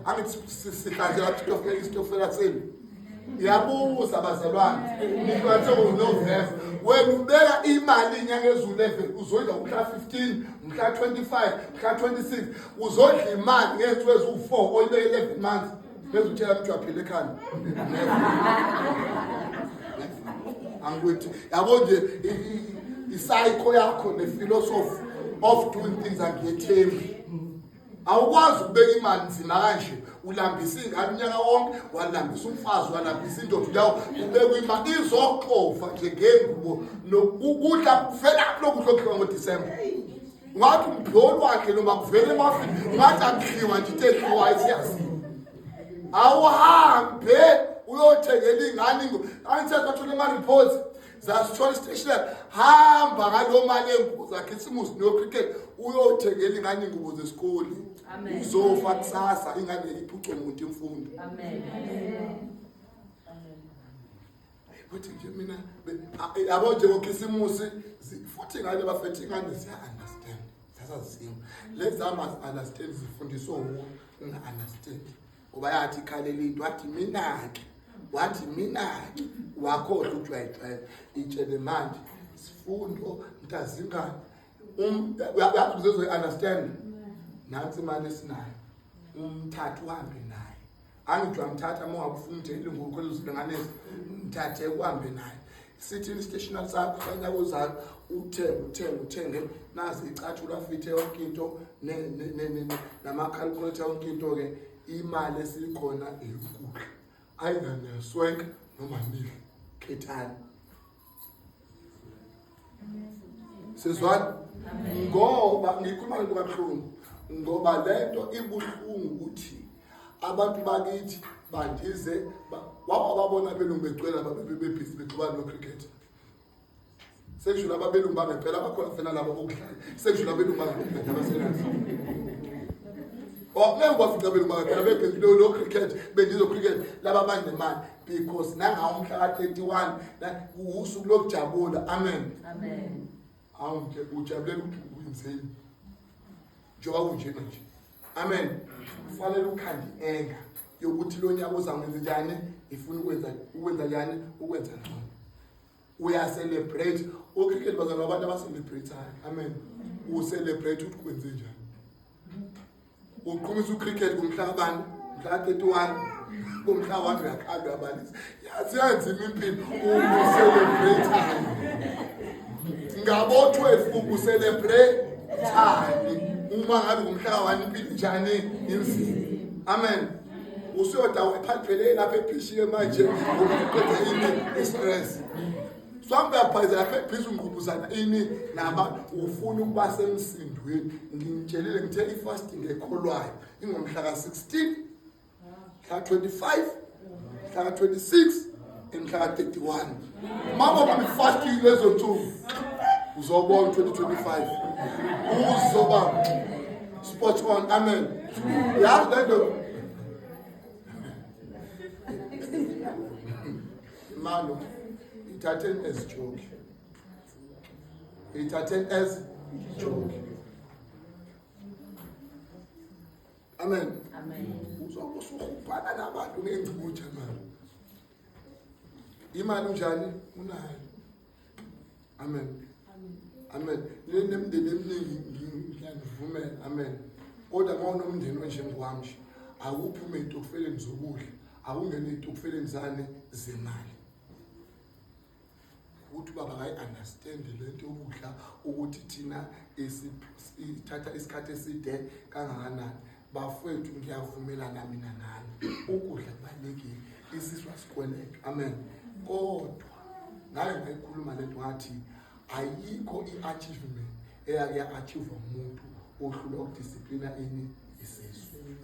angithi sihlazela isitofela senu. Yabuza bazalwane nikwathi uNovember wena ubeka imali inyanga ezi11 uzoyidla umhla 15 umhla 25 umhla 26 uzodla imali ngezinto ezi4 oyibeke 11 months bese utshela ukuthi uyaphila ekhaya angikuthi yabo nje psycho yakho nephilosophy of doing things angiyethembi awukwazi ukubeka imali nzima kanje ulambisa ingane unyaka wonke walambisa umfazi walambisa indoda yawo ubeka imali izoqofa nje ngengubo nokudla kuvela lokudla okhiwa ngoDisemba ngathi umbholo wakhe noma kuvele emafini ngathi akhiwa nje ithethiwa isiyazi awuhambe uyothengela ingane angithetha ukuthi ama reports zasithola station hamba ngalo mali engubo zakhe isimusi no cricket uyothengela ingane ingubo zesikole amen uzofa kusasa ingane iphucwe umuntu imfundo amen futhi nje mina yabo nje ngokhisimusi futhi ngale bafethi ingane siya understand sasazimo let's understand zifundiswa una understand uba yathi khalela into wathi mina ke wakhohlwa ukuthi wayixela itshele manje sifundo mntazingane uyakuzezo understand nansi imali esinayo umthathu uhambe naye angijwa mthatha uma ungakufuna umthele ngokukhwela uzilinganisa mthathe uhambe naye sithi stationary sakho kanya uzalo uthenge nazi icathulo afithe yonke into nama calculator yonke into ke imali esikhona eyokudla either neswenke noma nile khethani sizwana ngoba ngikhuluma ngento kaBhlungu ngoba lento ibuhlungu ukuthi abantu bakithi bandize wababona belungu becwela bebebhizi bexubana no cricket sekushula ababelungu bangaphela abakhona fena labo okudlala sekushula abelungu bangaphela abasebenzi Okule ngwafica belungu bangaphela bebhizi no cricket bendizo cricket laba banemali because nangawo umhla ka31 usuku lokujabula amen awunje ujabulela ukuthi uwenzeni njoba unjena nje amen kufanele ukhandi enga yokuthi lo nyaka uzangenza njani ifuna ukwenza njani ukwenza ngcono uya celebrate okhikeli bazalwa abantu abacelebrate amen celebrate ukuthi kwenze njani uqhumisa ucricket kumhla kabani mhla 31 kumhla wami yakhandwa abalisi yazi impilo celebrate ngabo 12 celebrate uma ngabe ngumhla ka1 impilo njani inzima amen usuyoda ephaphele lapha ephishiye manje ukuqeda ini stress sombe yaphaza lapha ephisa ungqubuzana ini naba ufuna ukuba semsindweni ngimtshelile ngithe ifasting ekholwayo ingomhla ka16 mhla 25 mhla 26 mhla 31 mama babe fasting lezo nsuku uzobona 2025 uzoba spot on amen yazi lento mano ithathen as joke amen uzokusukhupana nabantu ngengcutsha manje imali njani unayo amen nemndeni eminingi ngiyavumela amen kodwa mawunomndeni onjengwami awuphume intokufeleni zokudla awungene intokufeleni zane zemali ukuthi baba hayi understand lento yokudla ukuthi thina isithatha isikhathi eside kangakanani bafethu ngiyavumelana mina nani ukudla kubalekile isizwa sikweleka amen kodwa naye ngayikhuluma lento ngathi ayikho iachievement eyake achieve umuntu ohlula ukudisciplina ini isizwe